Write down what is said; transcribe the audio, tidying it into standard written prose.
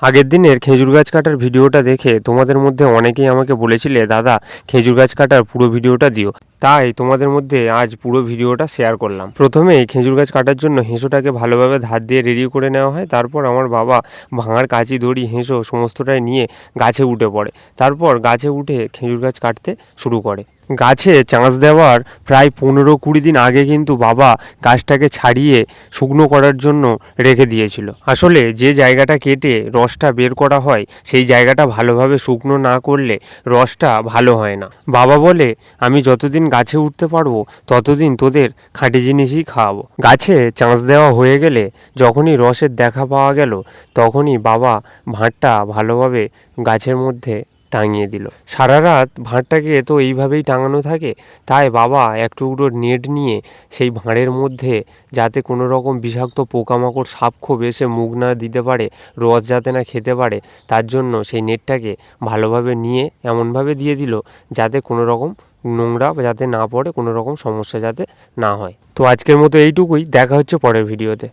আগের দিনের খেজুর গাছ কাটার ভিডিওটা দেখে তোমাদের মধ্যে অনেকেই আমাকে বলেছিলে, দাদা খেজুর গাছ কাটার পুরো ভিডিওটা দিও। তাই তোমাদের মধ্যে আজ পুরো ভিডিওটা শেয়ার করলাম। প্রথমে খেজুর গাছ কাটার জন্য হেঁসোটাকে ভালোভাবে ধার দিয়ে রেডি করে নেওয়া হয়। তারপর আমার বাবা ভাঙার কাঁচি, দড়ি, হেঁসো সমস্তটাই নিয়ে গাছে উঠে পড়ে। তারপর গাছে উঠে খেজুর গাছ কাটতে শুরু করে। গাছে চাষ দেওয়ার প্রায় 15-20 দিন আগে কিন্তু বাবা গাছটাকে ছাড়িয়ে শুকনো করার জন্য রেখে দিয়েছিল। আসলে যে জায়গাটা কেটে রসটা বের করা হয় সেই জায়গাটা ভালোভাবে শুকনো না করলে রসটা ভালো হয় না। বাবা বলে, আমি যতদিন গাছে উঠতে পারবো ততদিন তোদের খাঁটি জিনিসই খাওয়াবো। গাছে চাষ দেওয়া হয়ে গেলে যখনই রসের দেখা পাওয়া গেল তখনই বাবা ভাঁড়টা ভালোভাবে গাছের মধ্যে টাঙিয়ে দিল। সারা রাত ভাঁড়টাকে তো এইভাবেই টাঙানো থাকে, তাই বাবা এক টুকরো নেট নিয়ে সেই ভাঁড়ের মধ্যে, যাতে কোনো রকম বিষাক্ত পোকামাকড় সাপখোপ এসে মুখ না দিতে পারে, রস যাতে না খেতে পারে, তার জন্য সেই নেটটাকে ভালোভাবে নিয়ে এমনভাবে দিয়ে দিল যাতে কোনো রকম নোংরা যাতে না পড়ে, কোনো রকম সমস্যা যাতে না হয়। তো আজকের মতো এইটুকুই, দেখা হচ্ছে পরের ভিডিওতে।